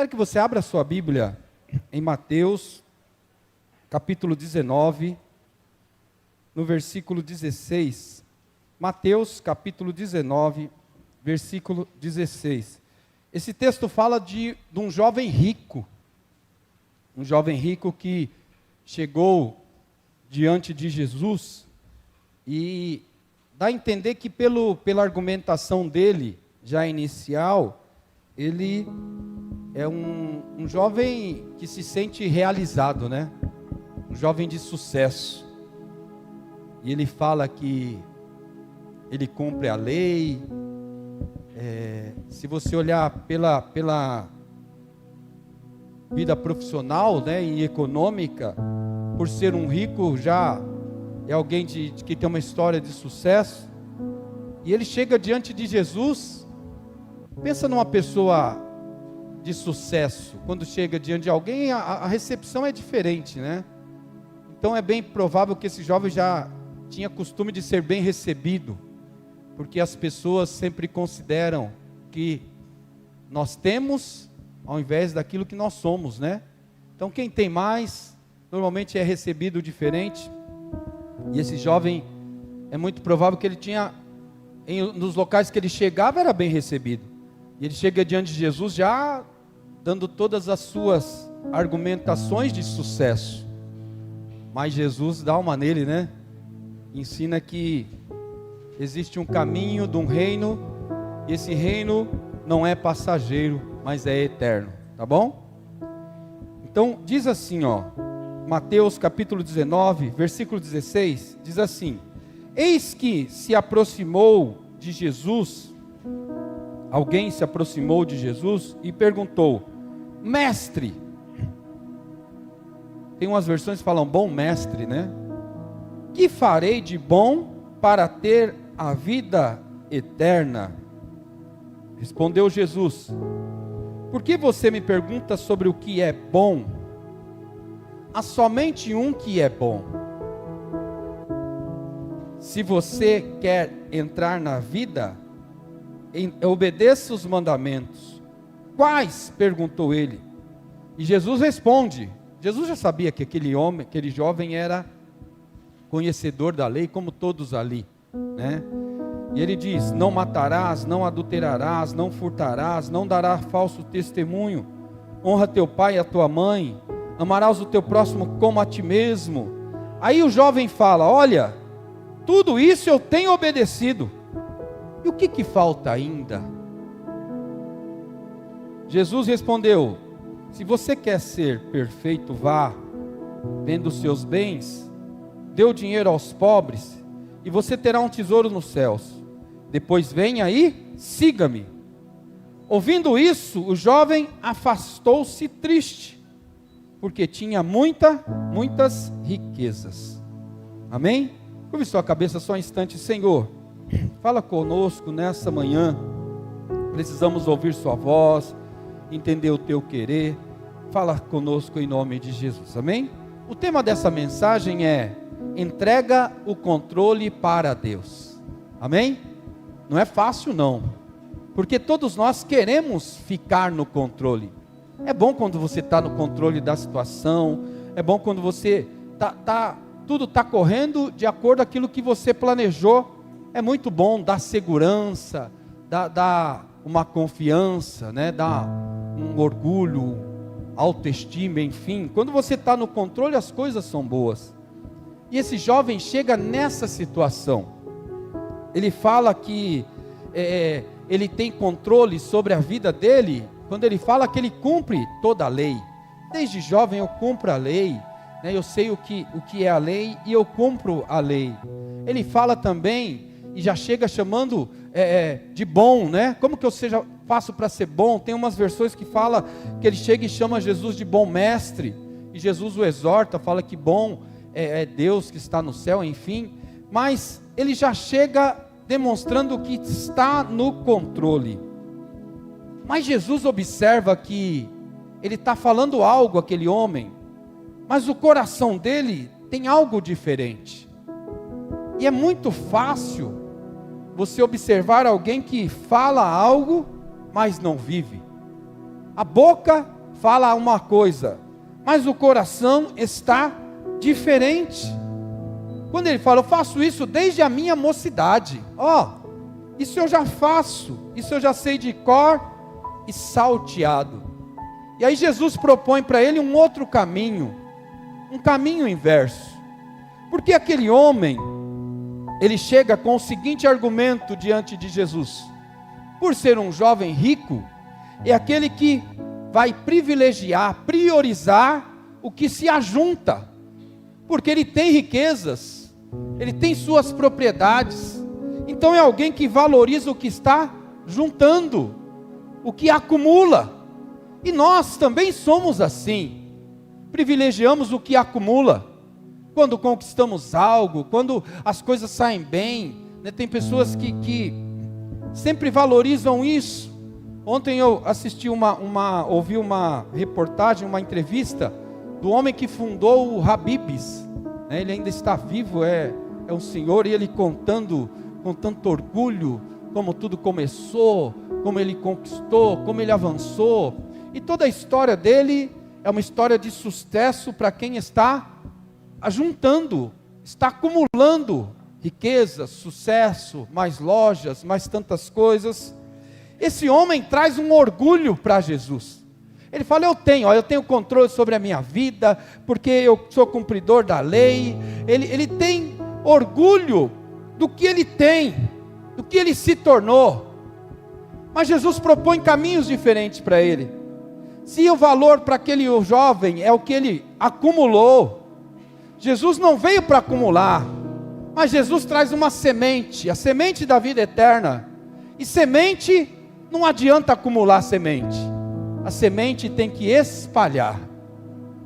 Quero que você abra a sua Bíblia em Mateus, capítulo 19, no versículo 16. Mateus, capítulo 19, versículo 16. Esse texto fala de um jovem rico. Um jovem rico que chegou diante de Jesus e dá a entender que pela argumentação dele, já inicial, ele é um jovem que se sente realizado, né? Um jovem de sucesso. E ele fala que ele cumpre a lei. Se você olhar pela vida profissional, né, e econômica, por ser um rico, já é alguém que tem uma história de sucesso. E ele chega diante de Jesus. Pensa numa pessoa de sucesso, quando chega diante de alguém, a recepção é diferente, né? Então é bem provável que esse jovem já tinha costume de ser bem recebido, porque as pessoas sempre consideram que nós temos ao invés daquilo que nós somos, né? Então quem tem mais, normalmente é recebido diferente. E esse jovem, é muito provável que ele tinha, nos locais que ele chegava, era bem recebido. E ele chega diante de Jesus já dando todas as suas argumentações de sucesso. Mas Jesus dá uma nele, né? Ensina que existe um caminho de um reino, e esse reino não é passageiro, mas é eterno, tá bom? Então diz assim, Mateus capítulo 19, versículo 16, diz assim: eis que se aproximou de Jesus, alguém se aproximou de Jesus e perguntou: mestre, tem umas versões que falam bom mestre, né? Que farei de bom para ter a vida eterna? Respondeu Jesus: por que você me pergunta sobre o que é bom? Há somente um que é bom. Se você quer entrar na vida, obedeça os mandamentos. Quais? Perguntou ele. E Jesus responde. Jesus já sabia que aquele jovem era conhecedor da lei, como todos ali, né? E ele diz: não matarás, não adulterarás, não furtarás, não darás falso testemunho, honra teu pai e a tua mãe, amarás o teu próximo como a ti mesmo. Aí o jovem fala: olha, tudo isso eu tenho obedecido. E o que falta ainda? Jesus respondeu: se você quer ser perfeito, vá, venda os seus bens, dê o dinheiro aos pobres, e você terá um tesouro nos céus. Depois venha e siga-me. Ouvindo isso, o jovem afastou-se triste, porque tinha muitas riquezas. Amém? Curve sua cabeça só um instante. Senhor, fala conosco nessa manhã. Precisamos ouvir sua voz, entender o teu querer. Fala conosco em nome de Jesus, amém? O tema dessa mensagem é: entrega o controle para Deus. Amém? Não é fácil não, porque todos nós queremos ficar no controle. É bom quando você está no controle da situação, é bom quando você tudo está correndo de acordo com aquilo que você planejou. É muito bom, dá segurança, dá uma confiança, né? Dá um orgulho, autoestima, enfim. Quando você está no controle, as coisas são boas. E esse jovem chega nessa situação. Ele fala que ele tem controle sobre a vida dele, quando ele fala que ele cumpre toda a lei. Desde jovem eu cumpro a lei, né? Eu sei o que é a lei e eu cumpro a lei. Ele fala também, e já chega chamando de bom, né? Como que eu faço para ser bom? Tem umas versões que fala que ele chega e chama Jesus de bom mestre, e Jesus o exorta, fala que bom é Deus que está no céu, enfim. Mas ele já chega demonstrando que está no controle. Mas Jesus observa que ele está falando algo àquele homem, mas o coração dele tem algo diferente. E é muito fácil você observar alguém que fala algo, mas não vive. A boca fala uma coisa, mas o coração está diferente. Quando ele fala, eu faço isso desde a minha mocidade. Isso eu já faço, isso eu já sei de cor e salteado. E aí Jesus propõe para ele um outro caminho, um caminho inverso. Porque aquele homem, ele chega com o seguinte argumento diante de Jesus: por ser um jovem rico, é aquele que vai privilegiar, priorizar o que se ajunta, porque ele tem riquezas, ele tem suas propriedades, então é alguém que valoriza o que está juntando, o que acumula. E nós também somos assim, privilegiamos o que acumula. Quando conquistamos algo, quando as coisas saem bem, né? Tem pessoas que sempre valorizam isso. Ontem eu assisti ouvi uma reportagem, uma entrevista do homem que fundou o Habib's, né? Ele ainda está vivo, é um senhor, e ele contando com tanto orgulho como tudo começou, como ele conquistou, como ele avançou. E toda a história dele é uma história de sucesso para quem está ajuntando, está acumulando riqueza, sucesso, mais lojas, mais tantas coisas. Esse homem traz um orgulho para Jesus. Ele fala, eu tenho controle sobre a minha vida, porque eu sou cumpridor da lei. Ele tem orgulho do que ele tem, do que ele se tornou. Mas Jesus propõe caminhos diferentes para ele. Se o valor para aquele jovem é o que ele acumulou, Jesus não veio para acumular, mas Jesus traz uma semente, a semente da vida eterna. E semente, não adianta acumular semente, a semente tem que espalhar,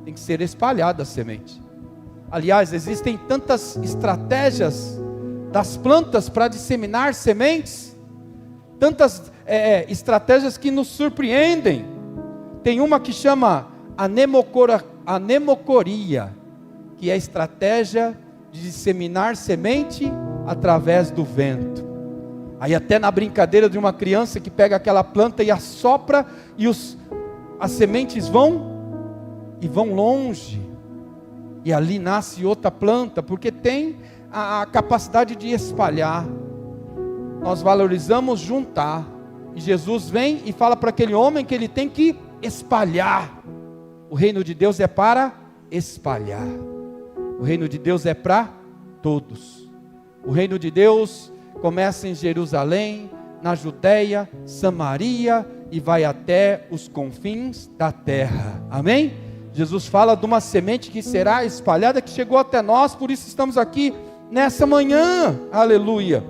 tem que ser espalhada a semente. Aliás, existem tantas estratégias das plantas para disseminar sementes, tantas estratégias que nos surpreendem. Tem uma que chama anemocoria, que é a estratégia de disseminar semente através do vento. Aí até na brincadeira de uma criança que pega aquela planta e assopra, e as sementes vão longe, e ali nasce outra planta, porque tem a capacidade de espalhar. Nós valorizamos juntar, e Jesus vem e fala para aquele homem que ele tem que espalhar. O reino de Deus é para espalhar. O reino de Deus é para todos. O reino de Deus começa em Jerusalém, na Judeia, Samaria, e vai até os confins da terra. Amém? Jesus fala de uma semente que será espalhada, que chegou até nós, por isso estamos aqui nessa manhã. Aleluia.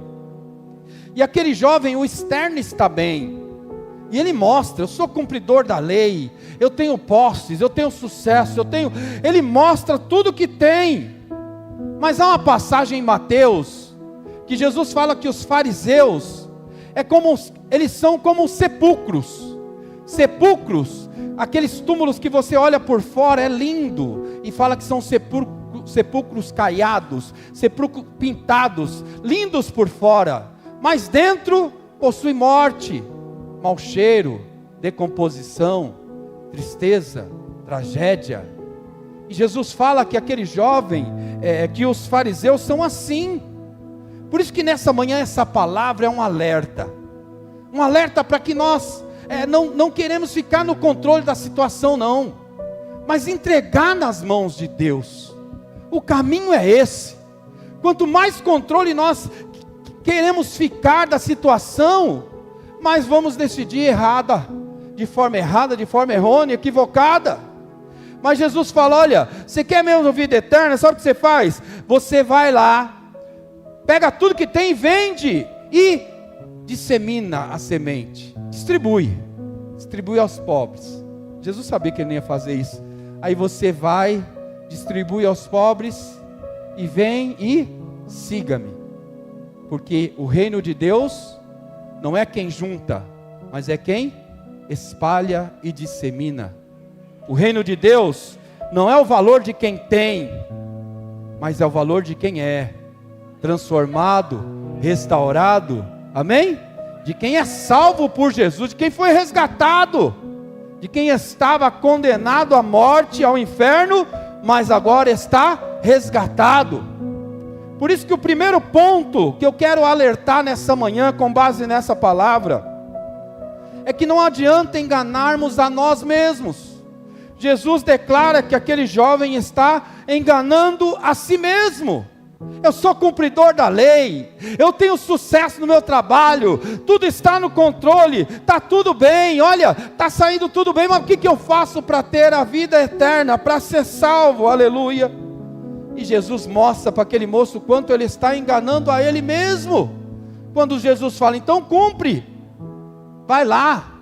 E aquele jovem, o externo está bem, e ele mostra, eu sou cumpridor da lei, eu tenho posses, eu tenho sucesso, ele mostra tudo que tem. Mas há uma passagem em Mateus, que Jesus fala que os fariseus, eles são como sepulcros, aqueles túmulos que você olha por fora, é lindo, e fala que são sepulcros caiados, sepulcros pintados, lindos por fora, mas dentro possui morte, mau cheiro, decomposição, tristeza, tragédia. E Jesus fala que aquele jovem, que os fariseus são assim. Por isso que nessa manhã essa palavra é um alerta para que nós não queremos ficar no controle da situação não, mas entregar nas mãos de Deus. O caminho é esse. Quanto mais controle nós queremos ficar da situação, mas vamos decidir de forma errônea, equivocada. Mas Jesus fala, olha, você quer mesmo vida eterna, sabe o que você faz? Você vai lá, pega tudo que tem, vende, e dissemina a semente, distribui aos pobres. Jesus sabia que ele não ia fazer isso. Aí você vai, distribui aos pobres, e vem e siga-me. Porque o reino de Deus não é quem junta, mas é quem espalha e dissemina. O reino de Deus não é o valor de quem tem, mas é o valor de quem é transformado, restaurado, amém? De quem é salvo por Jesus, de quem foi resgatado. de quem estava condenado à morte, ao inferno, mas agora está resgatado. Por isso que o primeiro ponto que eu quero alertar nessa manhã, com base nessa palavra, é que não adianta enganarmos a nós mesmos. Jesus declara que aquele jovem está enganando a si mesmo. Eu sou cumpridor da lei, eu tenho sucesso no meu trabalho, tudo está no controle, está tudo bem, olha, está saindo tudo bem, mas o que eu faço para ter a vida eterna, para ser salvo? Aleluia. E Jesus mostra para aquele moço quanto ele está enganando a ele mesmo. Quando Jesus fala, então cumpre, vai lá,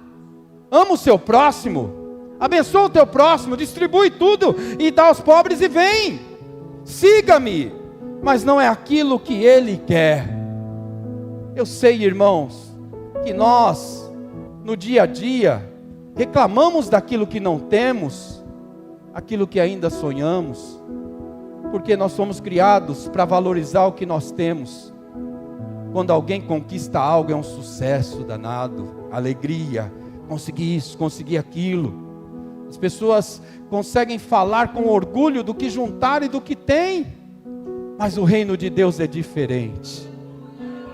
ama o seu próximo, abençoa o teu próximo, distribui tudo e dá aos pobres e vem, siga-me. Mas não é aquilo que ele quer. Eu sei, irmãos, que nós, no dia a dia, reclamamos daquilo que não temos, aquilo que ainda sonhamos, porque nós somos criados para valorizar o que nós temos. Quando alguém conquista algo, é um sucesso danado, alegria, consegui isso, consegui aquilo. As pessoas conseguem falar com orgulho do que juntaram e do que têm. Mas o reino de Deus é diferente.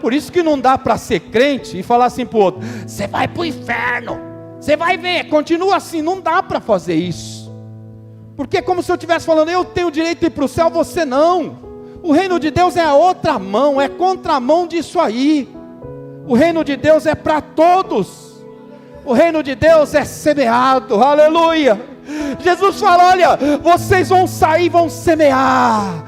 Por isso que não dá para ser crente e falar assim para o outro, você vai para o inferno, você vai ver, continua assim. Não dá para fazer isso, porque é como se eu estivesse falando, eu tenho o direito de ir para o céu, você não. O reino de Deus é a outra mão, é contramão disso aí. O reino de Deus é para todos. O reino de Deus é semeado, aleluia. Jesus fala, olha, vocês vão sair, vão semear,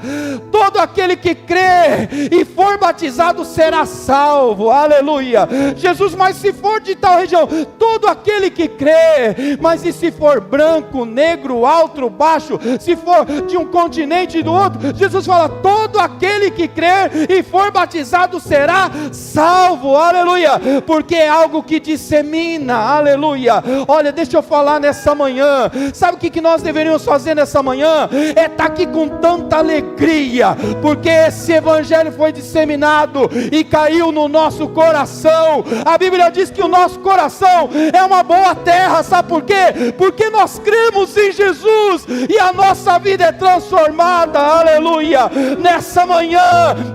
todo aquele que crê e for batizado será salvo, aleluia. Jesus, mas se for de tal região, todo aquele que crê, mas e se for branco, negro, alto, baixo, se for de um continente e do outro, Jesus fala, todo aquele que crê e for batizado será salvo, aleluia, porque é algo que dissemina, aleluia. Olha, deixa eu falar nessa manhã, sabe o que nós deveríamos fazer nessa manhã? É estar aqui com tanta alegria, porque esse evangelho foi disseminado e caiu no nosso coração. A Bíblia diz que o nosso coração é uma boa terra, sabe por quê? Porque nós cremos em Jesus e a nossa vida é transformada, aleluia. Nessa manhã,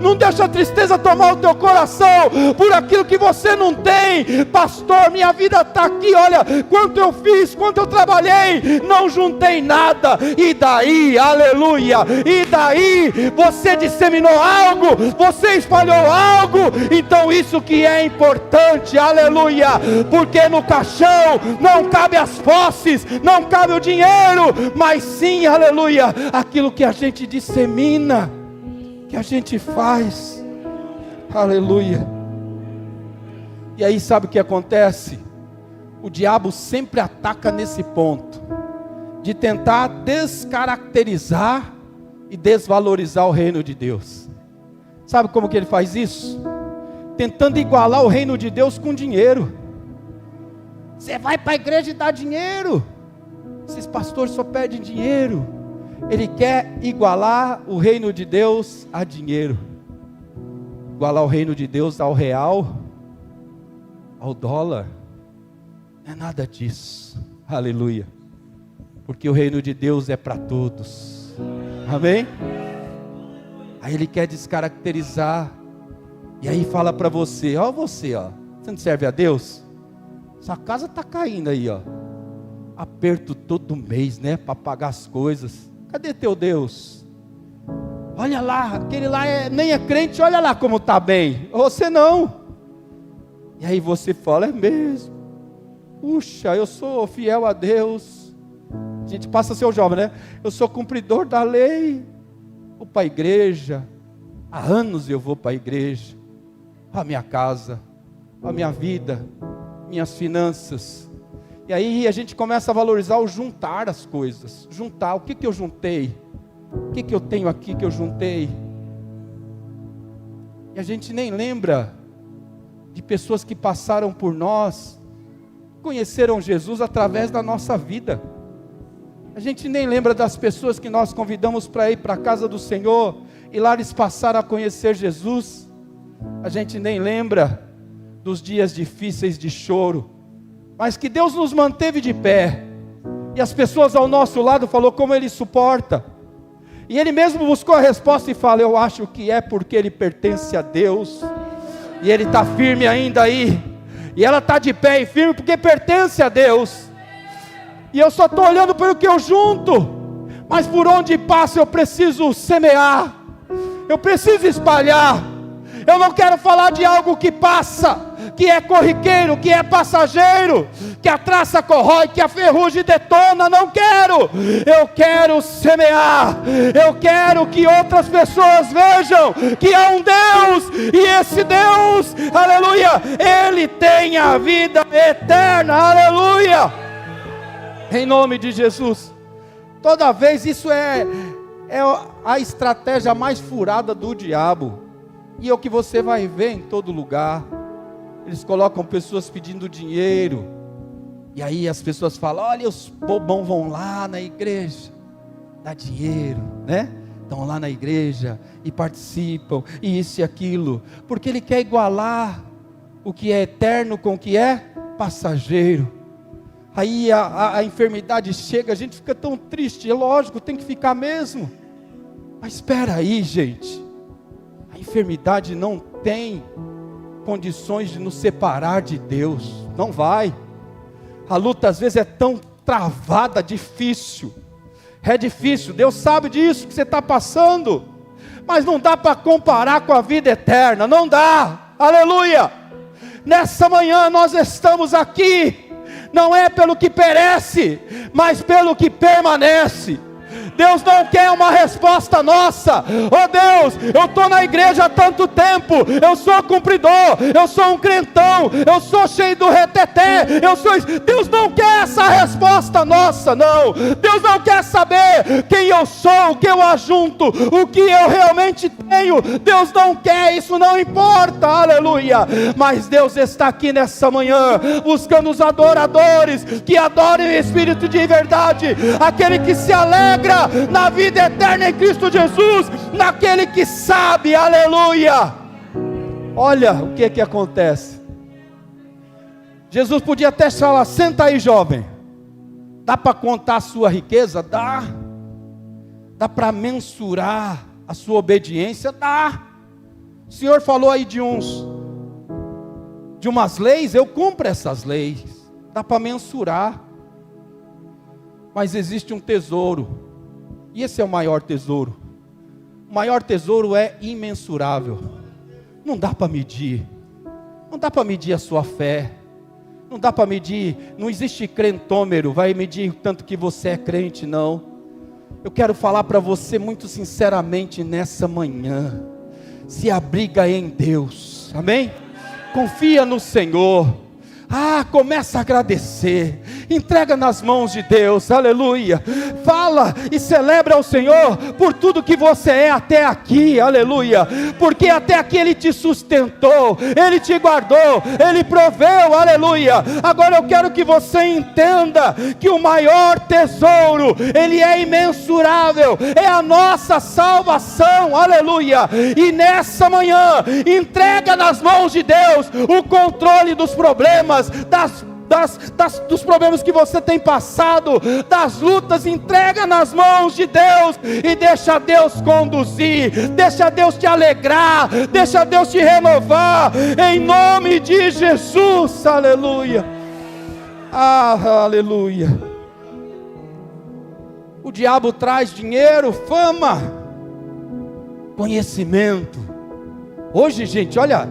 não deixa a tristeza tomar o teu coração por aquilo que você não tem. Pastor, minha vida está aqui, olha, quanto eu fiz, quanto eu trabalhei, não juntei nada, e daí, aleluia, e daí, você disseminou algo, você espalhou algo, então isso que é importante, aleluia, porque no caixão não cabe as posses, não cabe o dinheiro, mas sim, aleluia, aquilo que a gente dissemina, que a gente faz, aleluia. E aí sabe o que acontece? O diabo sempre ataca nesse ponto, de tentar descaracterizar e desvalorizar o reino de Deus. Sabe como que ele faz isso? Tentando igualar o reino de Deus com dinheiro. Você vai para a igreja e dá dinheiro, esses pastores só pedem dinheiro. Ele quer igualar o reino de Deus a dinheiro, igualar o reino de Deus ao real, ao dólar. Não é nada disso, aleluia, porque o reino de Deus é para todos, amém? Aí ele quer descaracterizar, e aí fala para você, ó, você não serve a Deus? Sua casa está caindo aí, ó, aperto todo mês, né, para pagar as coisas. Cadê teu Deus? Olha lá, aquele lá nem é crente, olha lá como está bem, você não. E aí você fala, é mesmo, puxa, eu sou fiel a Deus. A gente passa a ser o jovem, né? Eu sou cumpridor da lei, vou para a igreja, há anos eu vou para a igreja, a minha casa, a minha vida, minhas finanças. E aí a gente começa a valorizar o juntar as coisas, juntar, o que eu juntei, o que eu tenho aqui que eu juntei, e a gente nem lembra de pessoas que passaram por nós, conheceram Jesus através da nossa vida. A gente nem lembra das pessoas que nós convidamos para ir para a casa do Senhor, e lá eles passaram a conhecer Jesus. A gente nem lembra dos dias difíceis de choro, mas que Deus nos manteve de pé, E as pessoas ao nosso lado falaram como ele suporta. E ele mesmo buscou a resposta e fala: eu acho que é porque ele pertence a Deus. E ele está firme ainda aí. E ela está de pé e firme porque pertence a Deus. E eu só estou olhando pelo que eu junto. Mas por onde passo eu preciso semear. Eu preciso espalhar. Eu não quero falar de algo que passa, que é corriqueiro, que é passageiro, que a traça corrói, que a ferrugem detona. Não quero. Eu quero semear. Eu quero que outras pessoas vejam que há um Deus, e esse Deus, aleluia, Ele tem a vida eterna, aleluia, em nome de Jesus. Toda vez isso é a estratégia mais furada do diabo. E é o que você vai ver em todo lugar. Eles colocam pessoas pedindo dinheiro. E aí as pessoas falam: olha, os bobão vão lá na igreja, dá dinheiro, né? Estão lá na igreja e participam, e isso e aquilo. Porque ele quer igualar o que é eterno com o que é passageiro. Aí a enfermidade chega, a gente fica tão triste. É lógico, tem que ficar mesmo. Mas espera aí, gente. A enfermidade não tem condições de nos separar de Deus. Não vai. A luta às vezes é tão travada, difícil. É difícil, Deus sabe disso que você está passando. Mas não dá para comparar com a vida eterna. Não dá. Aleluia. Nessa manhã nós estamos aqui. Não é pelo que perece, mas pelo que permanece. Deus não quer uma resposta nossa. Oh Deus, eu estou na igreja há tanto tempo, eu sou cumpridor, eu sou um crentão, eu sou cheio do reteté, Deus não quer essa resposta nossa, não. Deus não quer saber quem eu sou, o que eu ajunto, o que eu realmente tenho. Deus não quer, isso não importa, aleluia. Mas Deus está aqui nessa manhã, buscando os adoradores, que adorem em espírito de verdade, aquele que se alegra na vida eterna em Cristo Jesus, naquele que sabe, aleluia. Olha o que acontece. Jesus podia até falar: senta aí, jovem. Dá para contar a sua riqueza? Dá. Dá para mensurar a sua obediência? Dá. O Senhor falou aí de umas leis, eu cumpro essas leis. Dá para mensurar. Mas existe um tesouro. E esse é o maior tesouro. O maior tesouro é imensurável. Não dá para medir. Não dá para medir a sua fé. Não dá para medir. Não existe crentômero. Vai medir o tanto que você é crente, não. Eu quero falar para você muito sinceramente nessa manhã. Se abriga em Deus. Amém? Confia no Senhor. Começa a agradecer, entrega nas mãos de Deus, aleluia. Fala e celebra ao Senhor por tudo que você é até aqui, aleluia. Porque até aqui Ele te sustentou, Ele te guardou, Ele proveu, aleluia. Agora eu quero que você entenda que o maior tesouro, ele é imensurável, é a nossa salvação, aleluia. E nessa manhã, entrega nas mãos de Deus o controle dos problemas, dos problemas que você tem passado, das lutas. Entrega nas mãos de Deus e deixa Deus conduzir, deixa Deus te alegrar, deixa Deus te renovar, em nome de Jesus, aleluia. Aleluia. O diabo traz dinheiro, fama, conhecimento. Hoje, gente, olha,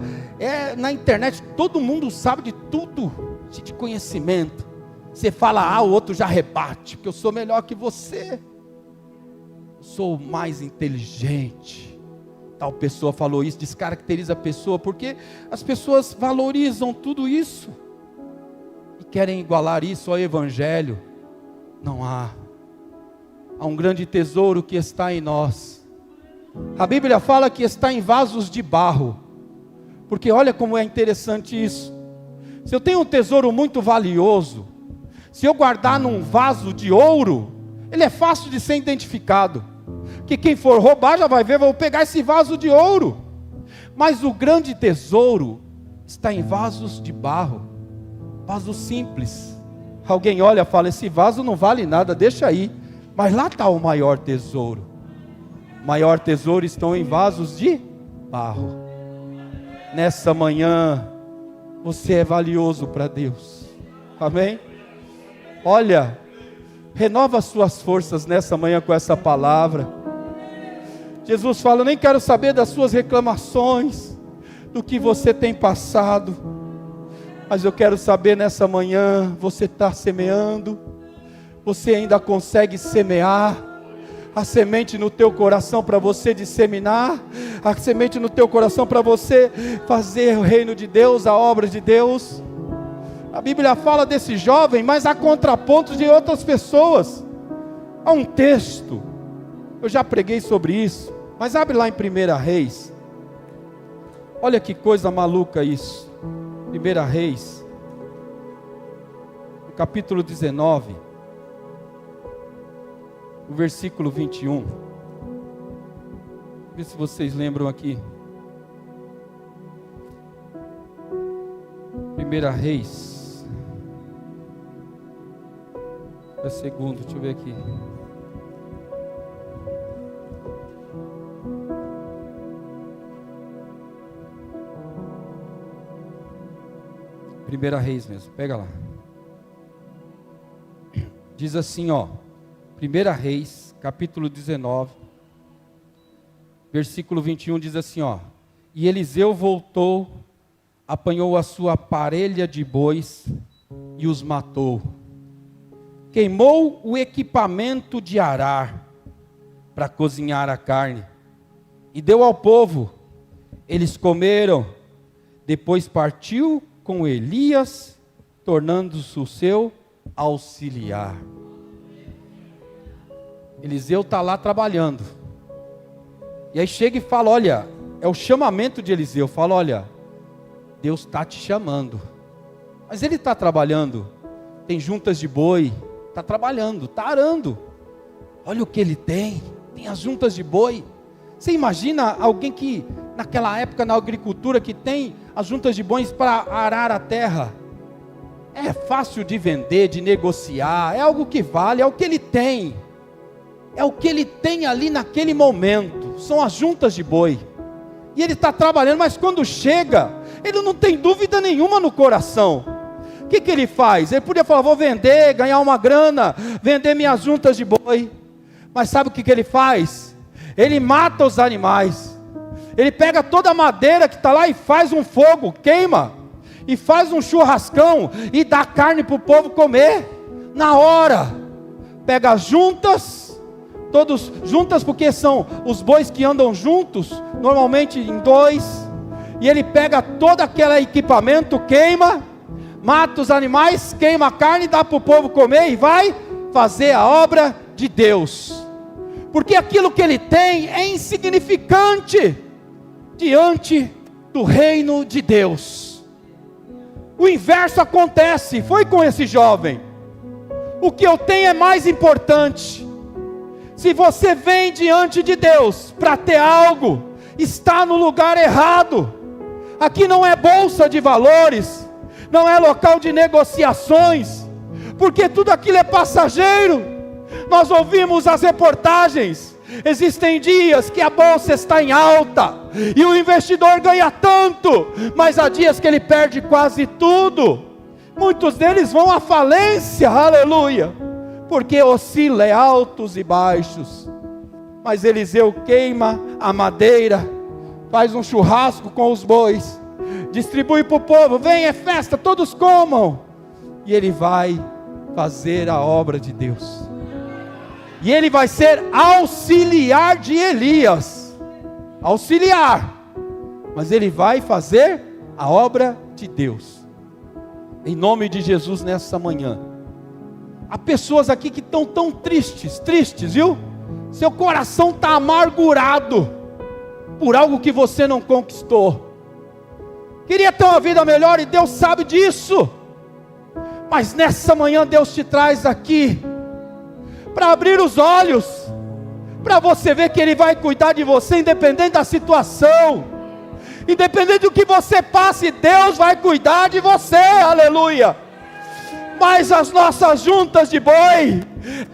na internet todo mundo sabe de tudo, de conhecimento. Você fala o outro já rebate, porque eu sou melhor que você, eu sou mais inteligente. Tal pessoa falou isso, descaracteriza a pessoa, porque as pessoas valorizam tudo isso e querem igualar isso ao evangelho. Não há um grande tesouro que está em nós. A Bíblia fala que está em vasos de barro. Porque olha como é interessante isso. Se eu tenho um tesouro muito valioso, se eu guardar num vaso de ouro, ele é fácil de ser identificado. Que quem for roubar já vai ver, vou pegar esse vaso de ouro. Mas o grande tesouro está em vasos de barro, vasos simples. Alguém olha e fala, esse vaso não vale nada, deixa aí. Mas lá está o maior tesouro. O maior tesouro estão em vasos de barro. Nessa manhã, você é valioso para Deus. Amém? Olha, renova as suas forças nessa manhã com essa palavra. Jesus fala, eu nem quero saber das suas reclamações, do que você tem passado, mas eu quero saber nessa manhã, você está semeando, você ainda consegue semear, a semente no teu coração para você disseminar, a semente no teu coração para você fazer o reino de Deus, a obra de Deus. A Bíblia fala desse jovem, mas há contrapontos de outras pessoas. Há um texto, eu já preguei sobre isso, mas abre lá em 1 Reis. Olha que coisa maluca isso. 1 Reis, no capítulo 19, o versículo 21. Vê se vocês lembram aqui. 1 Reis, é segundo, deixa eu ver aqui. Primeira Reis mesmo, pega lá. Diz assim, ó, 1 Reis, capítulo 19, versículo 21, diz assim, ó: e Eliseu voltou, apanhou a sua parelha de bois e os matou. Queimou o equipamento de arar para cozinhar a carne e deu ao povo. Eles comeram. Depois partiu com Elias, tornando-se o seu auxiliar. Eliseu está lá trabalhando. E aí chega e fala, olha, é o chamamento de Eliseu. Fala, olha, Deus está te chamando. Mas ele está trabalhando. Tem juntas de boi. Está trabalhando, está arando. Olha o que ele tem. Tem as juntas de boi. Você imagina alguém que, naquela época na agricultura, que tem as juntas de bois para arar a terra? É fácil de vender, de negociar, é algo que vale, é o que ele tem. É o que ele tem ali naquele momento, são as juntas de boi. E ele está trabalhando, mas quando chega, ele não tem dúvida nenhuma no coração. O que ele faz? Ele podia falar, vou vender, ganhar uma grana, vender minhas juntas de boi. Mas sabe o que ele faz? Ele mata os animais. Ele pega toda a madeira que está lá e faz um fogo, queima, e faz um churrascão, e dá carne para o povo comer, na hora. Pega as juntas, todos juntas, porque são os bois que andam juntos, normalmente em dois, e ele pega todo aquele equipamento, queima, mata os animais, queima a carne, dá para o povo comer, e vai fazer a obra de Deus. Porque aquilo que ele tem é insignificante diante do reino de Deus. O inverso acontece, foi com esse jovem. O que eu tenho é mais importante. Se você vem diante de Deus para ter algo, está no lugar errado. Aqui não é bolsa de valores, não é local de negociações, porque tudo aquilo é passageiro. Nós ouvimos as reportagens, existem dias que a bolsa está em alta, e o investidor ganha tanto, mas há dias que ele perde quase tudo. Muitos deles vão à falência, aleluia, porque oscila, é altos e baixos. Mas Eliseu queima a madeira, faz um churrasco com os bois, distribui para o povo, vem, é festa, todos comam, e ele vai fazer a obra de Deus. E ele vai ser auxiliar de Elias, auxiliar, mas ele vai fazer a obra de Deus, em nome de Jesus. Nessa manhã, há pessoas aqui que estão tão tristes, viu? Seu coração está amargurado, por algo que você não conquistou, queria ter uma vida melhor, e Deus sabe disso, mas nessa manhã Deus te traz aqui, para abrir os olhos, para você ver que Ele vai cuidar de você, independente da situação, independente do que você passe, Deus vai cuidar de você, aleluia. mas as nossas juntas de boi,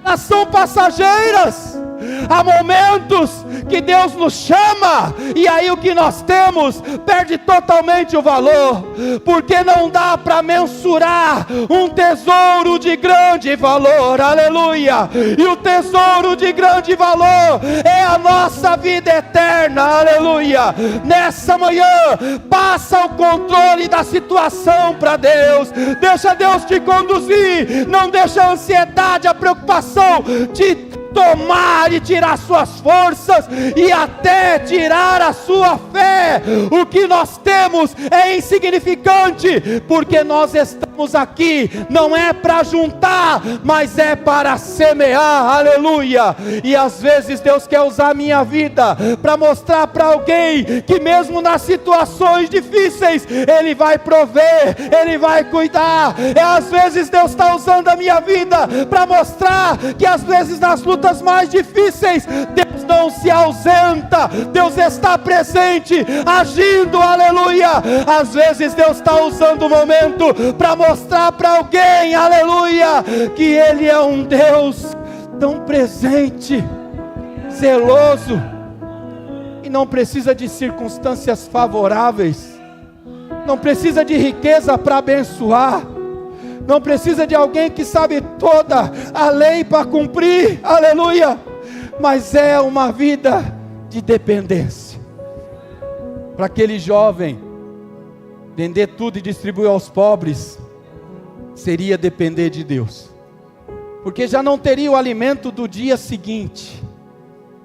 elas são passageiras. Há momentos que Deus nos chama, e aí o que nós temos perde totalmente o valor, porque não dá para mensurar um tesouro de grande valor, aleluia, e o tesouro de grande valor é a nossa vida eterna, aleluia. Nessa manhã, passa o controle da situação para Deus, deixa Deus te conduzir, não deixa a ansiedade, a preocupação te tomar e tirar suas forças e até tirar a sua fé. O que nós temos é insignificante, porque nós estamos aqui não é para juntar, mas é para semear, aleluia. E às vezes Deus quer usar a minha vida para mostrar para alguém que mesmo nas situações difíceis Ele vai prover, Ele vai cuidar. Às vezes Deus está usando a minha vida para mostrar que às vezes nas lutas mais difíceis, Deus não se ausenta, Deus está presente, agindo, aleluia. Às vezes Deus está usando o momento para mostrar para alguém, aleluia, que Ele é um Deus tão presente, zeloso, e não precisa de circunstâncias favoráveis, não precisa de riqueza para abençoar, não precisa de alguém que sabe toda a lei para cumprir, aleluia, mas é uma vida de dependência. Para aquele jovem, vender tudo e distribuir aos pobres, seria depender de Deus, porque já não teria o alimento do dia seguinte,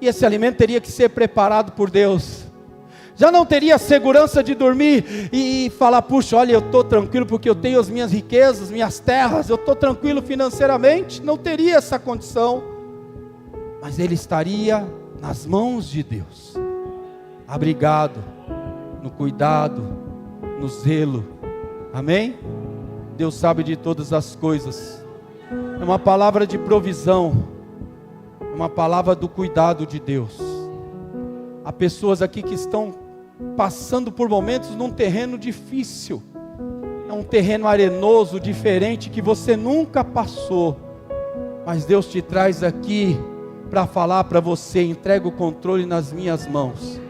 e esse alimento teria que ser preparado por Deus. Já não teria segurança de dormir e falar, puxa, olha, eu estou tranquilo porque eu tenho as minhas riquezas, minhas terras, eu estou tranquilo financeiramente. Não teria essa condição, mas ele estaria nas mãos de Deus, abrigado, no cuidado, no zelo, amém? Deus sabe de todas as coisas, é uma palavra de provisão, é uma palavra do cuidado de Deus. Há pessoas aqui que estão passando por momentos num terreno difícil, é um terreno arenoso, diferente, que você nunca passou, mas Deus te traz aqui para falar para você, entrega o controle nas minhas mãos,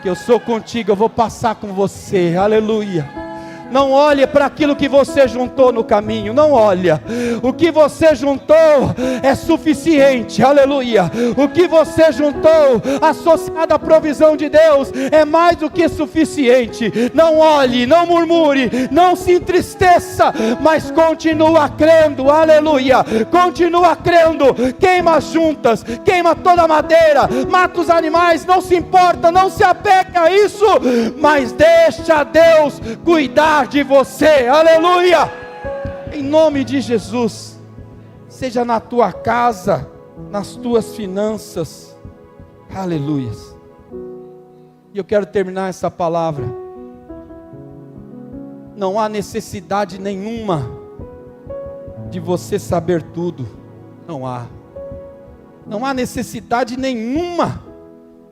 que eu sou contigo, eu vou passar com você, aleluia. Não olhe para aquilo que você juntou no caminho, não olha, o que você juntou é suficiente, aleluia. O que você juntou, associado à provisão de Deus, é mais do que suficiente. Não olhe, não murmure, não se entristeça, mas continua crendo, aleluia. Continua crendo, queima as juntas, queima toda a madeira, mata os animais, não se importa, não se apega a isso, mas deixa Deus cuidar de você, aleluia, em nome de Jesus. Seja na tua casa, nas tuas finanças, aleluia. E eu quero terminar essa palavra. Não há necessidade nenhuma de você saber tudo, não há necessidade nenhuma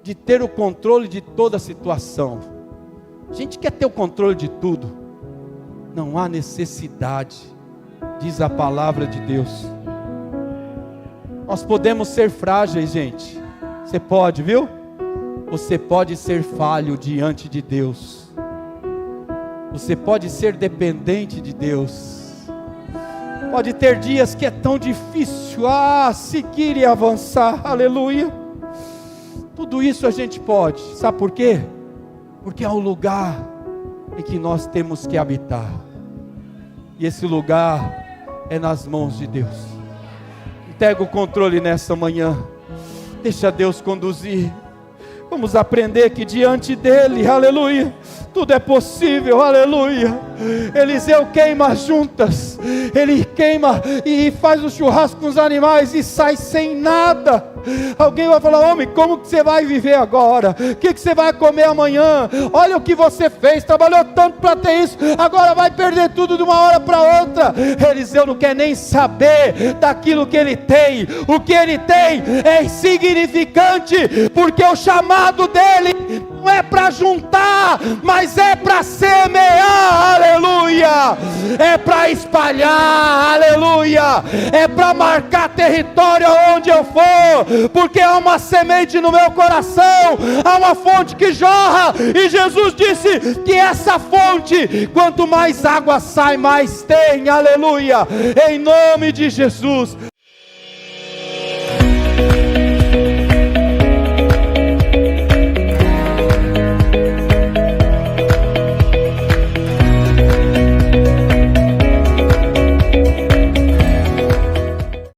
de ter o controle de toda a situação. A gente quer ter o controle de tudo. Não há necessidade, diz a palavra de Deus. Nós podemos ser frágeis, gente. Você pode, viu? Você pode ser falho diante de Deus. Você pode ser dependente de Deus. Pode ter dias que é tão difícil seguir e avançar, aleluia. Tudo isso a gente pode, sabe por quê? Porque é um lugar em que nós temos que habitar, e esse lugar é nas mãos de Deus. Entrega o controle nessa manhã, deixa Deus conduzir. Vamos aprender que diante dele, aleluia, tudo é possível, aleluia. Eliseu queima as juntas, ele queima e faz o churrasco com os animais e sai sem nada. Alguém vai falar, homem, como que você vai viver agora? O que você vai comer amanhã? Olha o que você fez, trabalhou tanto para ter isso, agora vai perder tudo de uma hora para outra. Eliseu não quer nem saber daquilo que ele tem. O que ele tem é insignificante, porque o chamado dele não é para juntar, mas é para semear, aleluia, é para espalhar, aleluia, é para marcar território onde eu for, porque há uma semente no meu coração, há uma fonte que jorra, e Jesus disse que essa fonte, quanto mais água sai, mais tem, aleluia, em nome de Jesus.